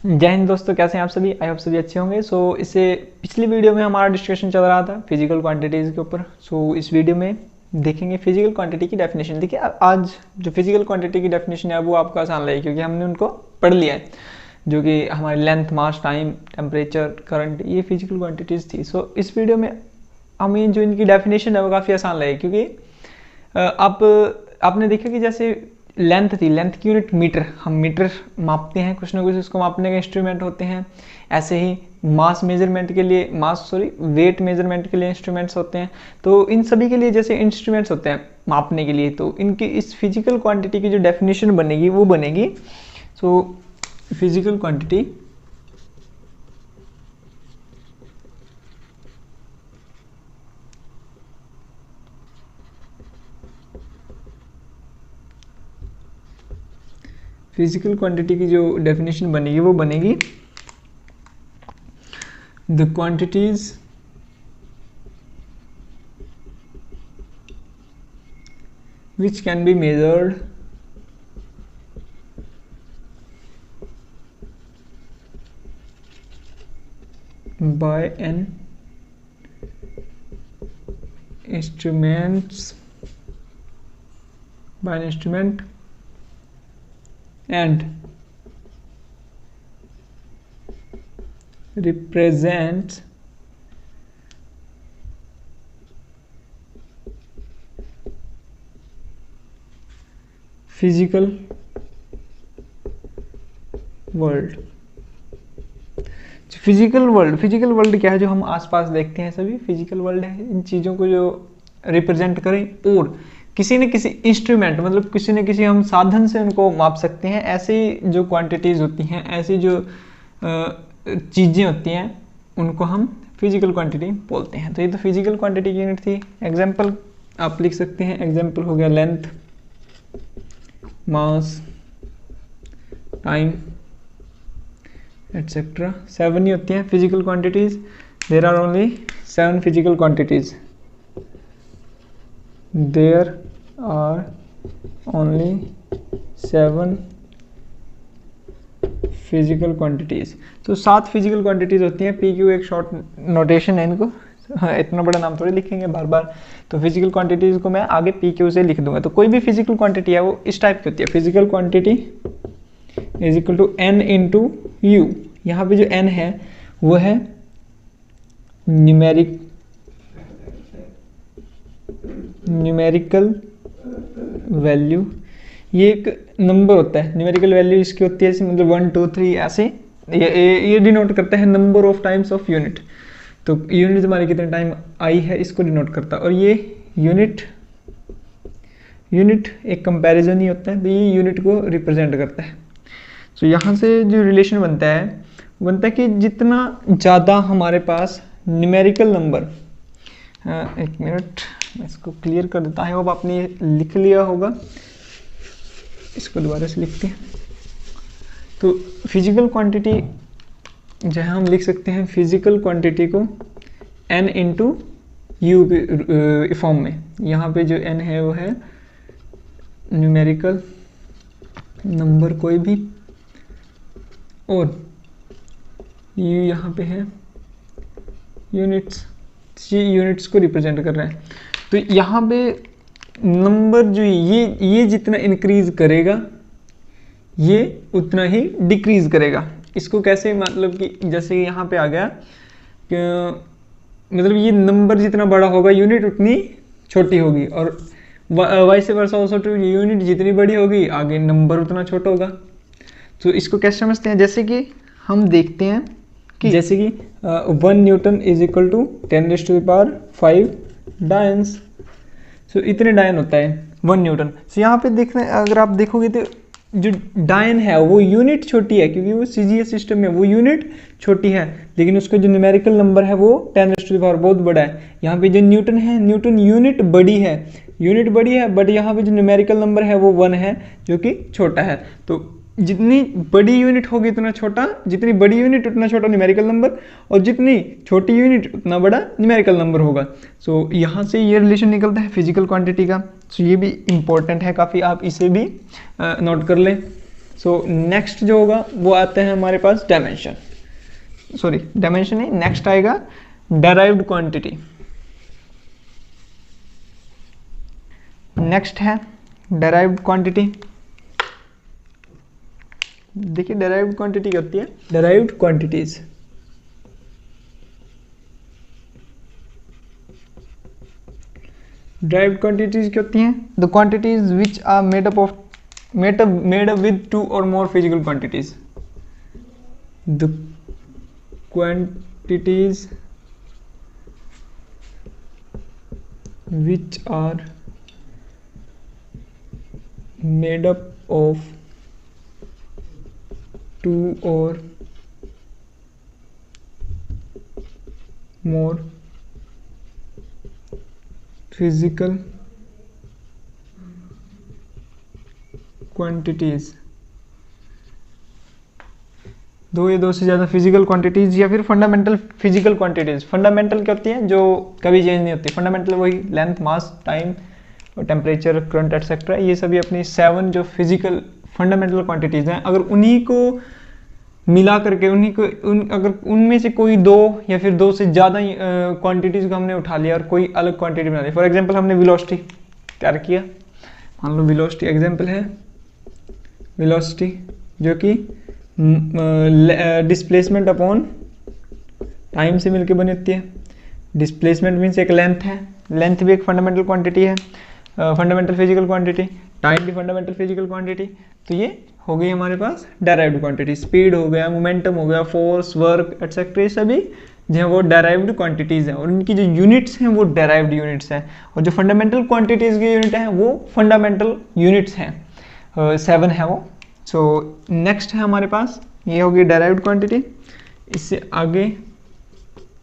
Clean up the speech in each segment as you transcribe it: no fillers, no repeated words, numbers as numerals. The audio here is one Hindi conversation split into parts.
जय हिंद दोस्तों, कैसे हैं आप सभी। आई होप सभी अच्छे होंगे। इससे पिछली वीडियो में हमारा डिस्कशन चल रहा था फिजिकल क्वांटिटीज़ के ऊपर। इस वीडियो में देखेंगे फिजिकल क्वांटिटी की डेफिनेशन। देखिए आज जो फिजिकल क्वांटिटी की डेफिनेशन है वो आपको आसान लगेगी क्योंकि हमने उनको पढ़ लिया है, जो कि हमारी length, mass, time, temperature, current, ये फिजिकल क्वांटिटीज़ थी। इस वीडियो में हमें जो इनकी डेफिनेशन है वो काफ़ी आसान लगेगी क्योंकि आपने देखा कि जैसे लेंथ थी, लेंथ की यूनिट मीटर, हम मीटर मापते हैं, कुछ ना कुछ उसको मापने के इंस्ट्रूमेंट होते हैं। ऐसे ही मास मेजरमेंट के लिए वेट मेजरमेंट के लिए इंस्ट्रूमेंट्स होते हैं। तो इन सभी के लिए जैसे इंस्ट्रूमेंट्स होते हैं मापने के लिए, तो इनकी इस फिजिकल क्वांटिटी की जो डेफिनेशन बनेगी वो बनेगी फिजिकल क्वांटिटी फिजिकल क्वांटिटी की जो डेफिनेशन बनेगी वो बनेगी the quantities which can be measured by an instrument and represents physical world. Physical world क्या है? जो हम आसपास देखते हैं सभी फिजिकल वर्ल्ड है। इन चीज़ों को जो रिप्रेजेंट करें और किसी न किसी इंस्ट्रूमेंट, मतलब किसी न किसी हम साधन से उनको माप सकते हैं। ऐसी जो क्वांटिटीज़ होती हैं, ऐसी जो चीज़ें होती हैं, उनको हम फिजिकल क्वांटिटी बोलते हैं। तो ये तो फिजिकल क्वांटिटी की यूनिट थी। एग्जाम्पल आप लिख सकते हैं। एग्जाम्पल हो गया लेंथ, मास, टाइम, एटसेट्रा। 7 ही होती हैं physical quantities. There are only 7 physical quantities. There are only 7 physical quantities. तो 7 फिजिकल क्वांटिटीज होती हैं। पी क्यू एक शॉर्ट नोटेशन है इनको, इतना बड़ा नाम थोड़ी लिखेंगे बार बार। तो फिजिकल क्वांटिटीज को मैं आगे पी क्यू से लिख दूंगा। तो कोई भी फिजिकल क्वांटिटी है वो इस टाइप की होती है। Physical quantity is equal to N into U. यहाँ पे जो एन है वो है न्यूमेरिकल वैल्यू। ये एक नंबर होता है। न्यूमेरिकल वैल्यू इसकी होती है मतलब 1 2 3 ऐसे। ये डिनोट करता है number of times of unit. तो यूनिट हमारी कितने टाइम आई है इसको डिनोट करता है। और ये यूनिट एक कंपैरिजन ही होता है। तो ये यूनिट को रिप्रेजेंट करता है। तो यहाँ से जो रिलेशन बनता है कि जितना ज़्यादा हमारे पास न्यूमेरिकल नंबर, एक मिनट मैं इसको क्लियर कर देता है। अब आपने लिख लिया होगा, इसको दोबारा से लिखते हैं। तो फिजिकल क्वांटिटी जहाँ हम लिख सकते हैं फिजिकल क्वांटिटी को n इंटू यू फॉर्म में। यहाँ पे जो n है वो है न्यूमेरिकल नंबर कोई भी, और u यहाँ पे है यूनिट्स। ये यूनिट्स को रिप्रेजेंट कर रहे हैं। तो यहाँ पे नंबर जो ये जितना इंक्रीज करेगा ये उतना ही डिक्रीज करेगा। इसको कैसे, मतलब कि जैसे यहाँ पे आ गया कि मतलब ये नंबर जितना बड़ा होगा यूनिट उतनी छोटी होगी, और vice versa also true. Unit जितनी बड़ी होगी आगे नंबर उतना छोटा होगा। तो इसको कैसे समझते हैं? जैसे कि हम देखते हैं कि जैसे कि 1 न्यूटन इज इक्वल टू 10⁵ डायन्स। इतने डायन होता है 1 न्यूटन। यहाँ पे देख रहे हैं, अगर आप देखोगे तो जो डायन है वो यूनिट छोटी है क्योंकि वो सीजीएस सिस्टम में वो यूनिट छोटी है, लेकिन उसका जो न्यूमेरिकल नंबर है वो 10⁻⁴ बहुत बड़ा है। यहाँ पे जो न्यूटन है, न्यूटन यूनिट बड़ी है, बट यहाँ पे जो न्यूमेरिकल नंबर है वो 1 है जो कि छोटा है। तो जितनी बड़ी यूनिट होगी उतना छोटा, जितनी बड़ी यूनिट उतना छोटा न्यूमेरिकल नंबर, और जितनी छोटी यूनिट उतना बड़ा न्यूमेरिकल नंबर होगा। यहाँ से ये रिलेशन निकलता है फिजिकल क्वांटिटी का। ये भी इम्पोर्टेंट है काफ़ी, आप इसे भी नोट कर लें। सो नेक्स्ट जो होगा वो आता है हमारे पास डायमेंशन, सॉरी डायमेंशन नहीं, नेक्स्ट आएगा डेराइव्ड क्वांटिटी। नेक्स्ट है डेराइव्ड क्वांटिटी। देखिए डेराइव्ड क्वांटिटी क्या होती है, डेराइव्ड क्वांटिटीज, डेराइव्ड क्वांटिटीज क्या होती हैं, the quantities which are made up with two और more physical quantities, the quantities which are made up of two or more physical quantities, दो या दो से ज़्यादा फिजिकल क्वांटिटीज़ या फिर फंडामेंटल फिजिकल क्वांटिटीज़। फंडामेंटल क्या होती हैं, जो कभी चेंज नहीं होती। फंडामेंटल वही length, mass, time, temperature, current etcetera, ये सभी अपनी 7 जो फिजिकल फंडामेंटल क्वांटिटीज़ हैं, अगर उन्हीं को मिला करके अगर उनमें से कोई दो या फिर दो से ज़्यादा क्वांटिटीज़ को हमने उठा लिया और कोई अलग क्वांटिटी बना ली। फॉर एग्जाम्पल हमने वेलोसिटी तैयार किया, मान लो वेलोसिटी एग्जाम्पल है, वेलोसिटी जो कि डिस्प्लेसमेंट अपॉन टाइम से मिलके बनी होती है। डिस्प्लेसमेंट मीन्स एक लेंथ है, लेंथ भी एक फंडामेंटल क्वांटिटी है, फंडामेंटल फिजिकल क्वांटिटी, टाइम भी फंडामेंटल फिजिकल क्वांटिटी। तो ये हो गई हमारे पास डेराइव्ड क्वांटिटी। स्पीड हो गया, मोमेंटम हो गया, फोर्स, वर्क एटसेट्रा, सभी जो है वो डेराइव्ड क्वांटिटीज़ हैं और इनकी जो यूनिट्स हैं वो डेराइव्ड यूनिट्स हैं, और जो फंडामेंटल क्वांटिटीज़ की यूनिट हैं वो फंडामेंटल यूनिट्स हैं, 7 है वो। सो नेक्स्ट है हमारे पास, ये होगी डेराइव्ड क्वांटिटी। इससे आगे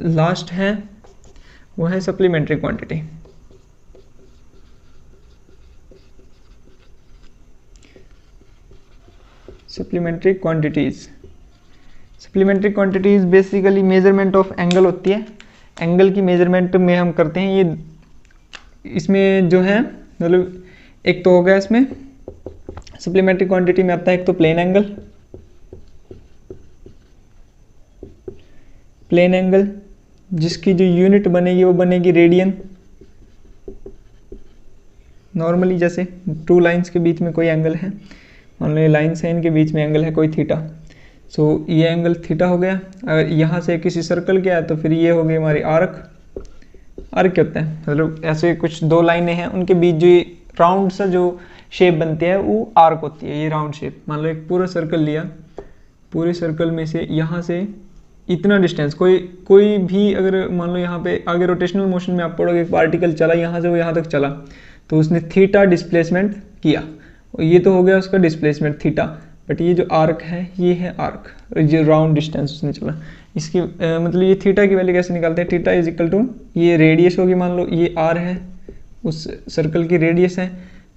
लास्ट है वो है supplementary quantity. Supplementary quantities, supplementary quantities basically measurement of angle होती है। एंगल की मेजरमेंट में हम करते हैं ये, इसमें जो है मतलब एक तो हो गया इसमें सप्लीमेंट्री क्वांटिटी में आता है एक तो प्लेन एंगल, प्लेन एंगल जिसकी जो यूनिट बनेगी वो बनेगी रेडियन। नॉर्मली जैसे 2 लाइंस के बीच में कोई एंगल है, मान लो ये लाइन्स है, इनके बीच में एंगल है कोई थीटा, सो ये एंगल थीटा हो गया। अगर यहाँ से किसी सर्कल के है तो फिर ये हो गई हमारी आर्क। आर्क क्या होता है, मतलब ऐसे कुछ 2 लाइनें हैं उनके बीच जो राउंड सा जो शेप बनती है वो आर्क होती है, ये राउंड शेप। मान लो एक पूरा सर्कल लिया, पूरे सर्कल में से यहाँ से इतना डिस्टेंस, कोई भी अगर मान लो यहाँ पे आगे रोटेशनल मोशन में आप पढ़ोगे एक पार्टिकल चला यहाँ से वो यहाँ तक चला, तो उसने थीटा डिस्प्लेसमेंट किया, ये तो हो गया उसका डिस्प्लेसमेंट थीटा। बट ये जो आर्क है ये है आर्क, जो राउंड डिस्टेंस उसने चला, इसकी मतलब ये थीटा की वैल्यू कैसे निकालते हैं, थीटा इज इक्वल टू ये रेडियस होगी, मान लो ये आर है, उस सर्कल की रेडियस है,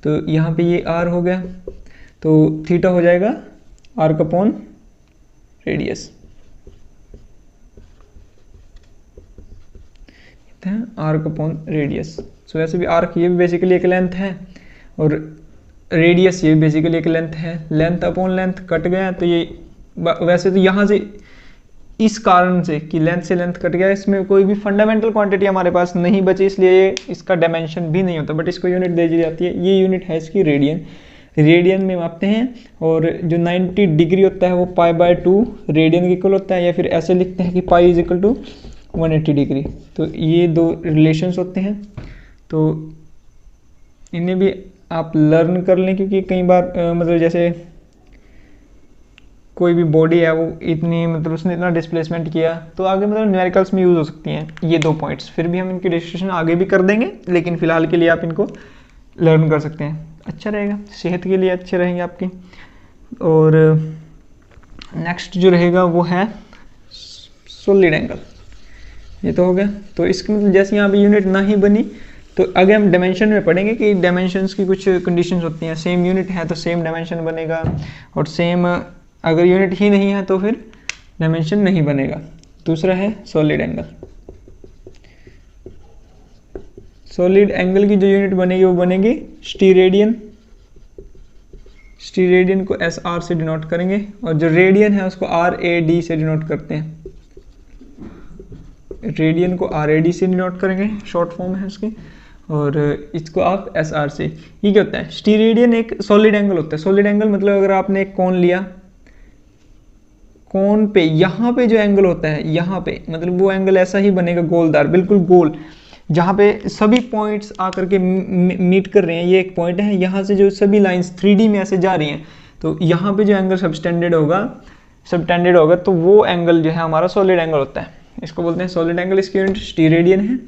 तो यहाँ पे ये आर हो गया, तो थीटा हो जाएगा arc upon radius, arc upon radius. So वैसे भी आर्क ये भी बेसिकली एक लेंथ है और रेडियस ये भी बेसिकली एक लेंथ है, लेंथ अपॉन लेंथ कट गया, तो ये वैसे तो यहाँ से इस कारण से कि लेंथ से लेंथ कट गया, इसमें कोई भी फंडामेंटल क्वांटिटी हमारे पास नहीं बची, इसलिए इसका डायमेंशन भी नहीं होता, बट इसको यूनिट दे दी जाती है। ये यूनिट है इसकी रेडियन, रेडियन में मापते हैं, और जो 90 डिग्री होता है वो π/2 रेडियन के इक्वल होता है, या फिर ऐसे लिखते हैं कि pi is equal to 180 degree. तो ये 2 रिलेशंस होते हैं, तो इन्हें भी आप लर्न कर लें, क्योंकि कई बार मतलब जैसे कोई भी बॉडी है वो इतनी मतलब उसने इतना डिस्प्लेसमेंट किया, तो आगे मतलब न्यूमेरिकल्स में यूज़ हो सकती हैं ये 2 पॉइंट्स। फिर भी हम इनकी डिस्कशन आगे भी कर देंगे, लेकिन फ़िलहाल के लिए आप इनको लर्न कर सकते हैं, अच्छा रहेगा, सेहत के लिए अच्छे रहेंगे आपकी। और नेक्स्ट जो रहेगा वो है सॉलिड एंगल, ये तो हो गया। तो इसके मतलब जैसे यहाँ पे यूनिट ना ही बनी, तो आगे हम डायमेंशन में पढ़ेंगे कि डायमेंशंस की कुछ कंडीशंस होती हैं, सेम यूनिट है तो सेम डायमेंशन बनेगा, और सेम अगर यूनिट ही नहीं है तो फिर डायमेंशन नहीं बनेगा। दूसरा है सॉलिड एंगल। सॉलिड एंगल की जो यूनिट बनेगी वो बनेगी स्टीरेडियन, स्टीरेडियन को SR से डिनोट करेंगे और जो रेडियन है उसको RAD से डिनोट करते हैं। रेडियन को RAD से डिनोट करेंगे, शॉर्ट फॉर्म है उसकी, और इसको आप SR से। ये क्या होता है? स्टीरेडियन एक सॉलिड एंगल होता है। सॉलिड एंगल मतलब अगर आपने एक कोन लिया, कोन पे यहाँ पे जो एंगल होता है यहाँ पे, मतलब वो एंगल ऐसा ही बनेगा गोलदार, बिल्कुल गोल, जहाँ पे सभी पॉइंट्स आकर के मीट कर रहे हैं। ये एक पॉइंट है, यहाँ से जो सभी लाइंस 3D में ऐसे जा रही हैं, तो यहाँ पे जो एंगल सबटेंडेड होगा तो वो एंगल जो है हमारा सॉलिड एंगल होता है। इसको बोलते हैं सॉलिड एंगल, इसकी यूनिट स्टीरेडियन है।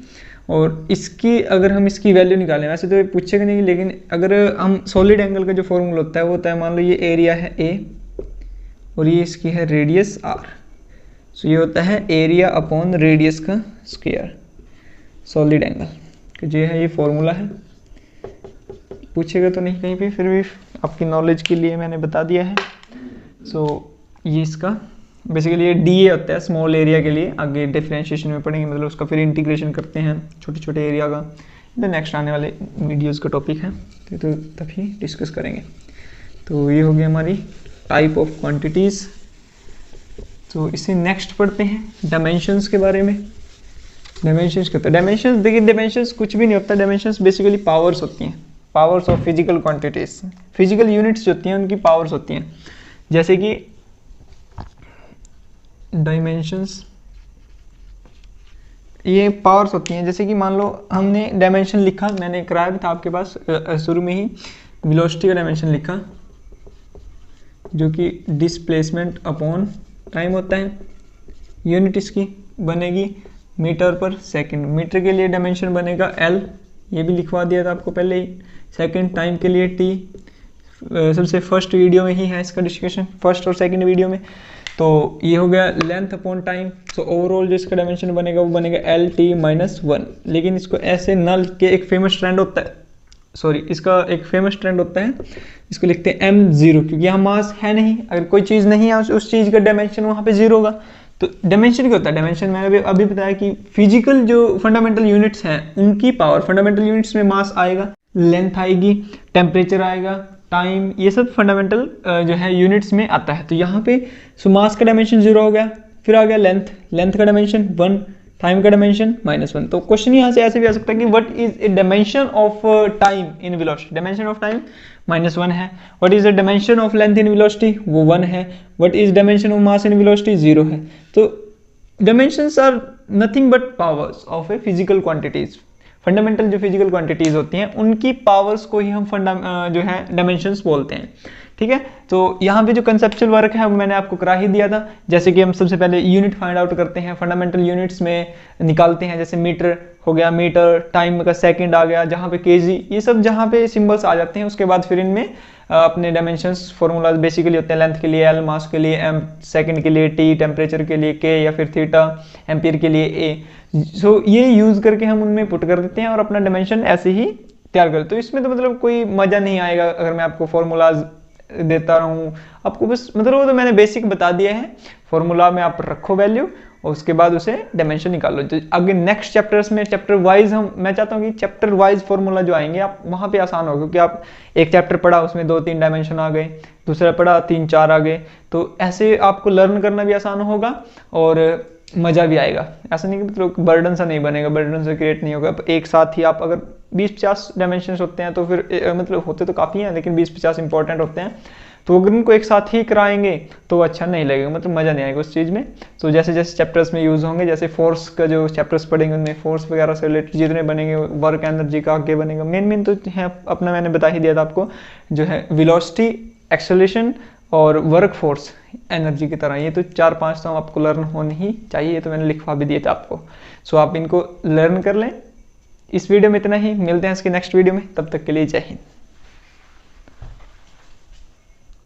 और इसकी अगर हम इसकी वैल्यू निकालें, वैसे तो ये पूछेगा नहीं, लेकिन अगर हम सॉलिड एंगल का जो फॉर्मूला होता है वो होता है, मान लो ये एरिया है A और ये इसकी है रेडियस R। सो ये होता है एरिया अपॉन रेडियस का स्क्वायर, सॉलिड एंगल, जो है ये फॉर्मूला है। पूछेगा तो नहीं कहीं पे, फिर भी आपकी नॉलेज के लिए मैंने बता दिया है। सो ये इसका बेसिकली ये DA होता है स्मॉल एरिया के लिए, आगे डिफरेंशिएशन में पढ़ेंगे, मतलब उसका फिर इंटीग्रेशन करते हैं छोटे छोटे एरिया का। तो नेक्स्ट आने वाले वीडियोस का टॉपिक है, तो तभी डिस्कस करेंगे। तो ये हो गई हमारी टाइप ऑफ क्वांटिटीज़। तो इसे नेक्स्ट पढ़ते हैं डायमेंशंस के बारे में। डायमेंशंस क्या होता है? डायमेंशंस, देखिए डायमेंशंस कुछ भी नहीं होता। डायमेंशंस बेसिकली पावर्स होती हैं, powers of physical quantities. Physical units जो होती हैं उनकी पावर्स होती हैं। जैसे कि डायमेंशंस, ये पावर्स होती हैं। जैसे कि मान लो हमने डायमेंशन लिखा, मैंने कराया भी था आपके पास शुरू में ही, वेलोसिटी का डायमेंशन लिखा जो कि डिस्प्लेसमेंट अपॉन टाइम होता है। यूनिट इसकी बनेगी मीटर पर सेकंड। मीटर के लिए डायमेंशन बनेगा L, ये भी लिखवा दिया था आपको पहले ही। सेकंड टाइम के लिए T, सबसे फर्स्ट वीडियो में ही है इसका डिस्कशन, फर्स्ट और सेकंड वीडियो में। तो ये हो गया length upon time. So overall जो इसका डायमेंशन बनेगा वो बनेगा LT-1। लेकिन इसको ऐसे नल के एक फेमस ट्रेंड होता है, सॉरी इसका एक फेमस ट्रेंड होता है, इसको लिखते हैं M0, क्योंकि यहाँ मास है नहीं। अगर कोई चीज़ नहीं है उस चीज़ का डायमेंशन वहाँ पे 0 होगा। तो डायमेंशन क्या होता है? डायमेंशन मैंने अभी बताया कि फिजिकल जो फंडामेंटल यूनिट्स हैं उनकी पावर। फंडामेंटल यूनिट्स में मास आएगा, लेंथ आएगी, टेम्परेचर आएगा, टाइम, ये सब फंडामेंटल जो है यूनिट्स में आता है। तो यहाँ पे मास का डायमेंशन 0 हो गया, फिर आ गया लेंथ का डायमेंशन 1, टाइम का डायमेंशन -1। तो क्वेश्चन यहाँ से ऐसे भी आ सकता है कि what is a dimension of time in velocity? Dimension of time -1 है। What is the dimension of length in velocity? वो 1 है। What is dimension of mass in velocity? 0 है। तो dimensions are nothing but powers of a physical quantities. Fundamental जो फिजिकल क्वांटिटीज होती हैं उनकी पावर्स को ही हम जो है डायमेंशंस बोलते हैं। ठीक है, तो यहाँ पे जो कंसेप्चुअल वर्क है वो मैंने आपको करा ही दिया था। जैसे कि हम सबसे पहले यूनिट फाइंड आउट करते हैं, फंडामेंटल यूनिट्स में निकालते हैं। जैसे मीटर हो गया, मीटर, टाइम का सेकंड आ गया, जहाँ पे केजी, ये सब जहाँ पे सिंबल्स आ जाते हैं उसके बाद फिर इनमें अपने डायमेंशंस फॉर्मूला बेसिकली होते हैं। लेंथ के लिए L, मास के लिए M, सेकंड के लिए T, टेम्परेचर के लिए K या फिर थीटा, एम्पियर के लिए A। सो ये यूज करके हम उनमें पुट कर देते हैं और अपना डायमेंशन ऐसे ही तैयार करते। तो इसमें तो मतलब कोई मजा नहीं आएगा अगर मैं आपको फॉर्मूलाज देता रहूं आपको, बस मतलब वो तो मैंने बेसिक बता दिया है। फॉर्मूला में आप रखो वैल्यू और उसके बाद उसे डायमेंशन निकालो। तो आगे नेक्स्ट चैप्टर्स में चैप्टर वाइज मैं चाहता हूँ कि चैप्टर वाइज फॉर्मूला जो आएंगे आप वहाँ पे आसान हो, क्योंकि आप एक चैप्टर पढ़ा उसमें 2-3 डायमेंशन आ गए, दूसरा पढ़ा 3-4 आ गए, तो ऐसे आपको लर्न करना भी आसान होगा और मज़ा भी आएगा। ऐसा नहीं कि मतलब बर्डन सा नहीं बनेगा, बर्डन से क्रिएट नहीं होगा। एक साथ ही आप अगर 20-50 डायमेंशन होते हैं तो फिर मतलब होते तो काफ़ी हैं, लेकिन 20-50 इंपॉर्टेंट होते हैं, तो अगर उनको एक साथ ही कराएंगे तो अच्छा नहीं लगेगा, मतलब मज़ा नहीं आएगा उस चीज़ में। तो जैसे जैसे चैप्टर्स में यूज़ होंगे, जैसे फोर्स का जो चैप्टर्स पढ़ेंगे उनमें फोर्स वगैरह से रिलेटेड जितने बनेंगे, वर्क एनर्जी का आगे बनेगा। मेन तो है अपना, मैंने बता ही दिया था आपको, जो है वेलोसिटी, एक्सेलरेशन और वर्क फोर्स एनर्जी की तरह, ये तो 4-5 तो आपको लर्न होने ही चाहिए। तो मैंने लिखवा भी दिया था आपको, सो आप इनको लर्न कर लें। इस वीडियो में इतना ही, मिलते हैं इसके नेक्स्ट वीडियो में, तब तक के लिए जय हिंद।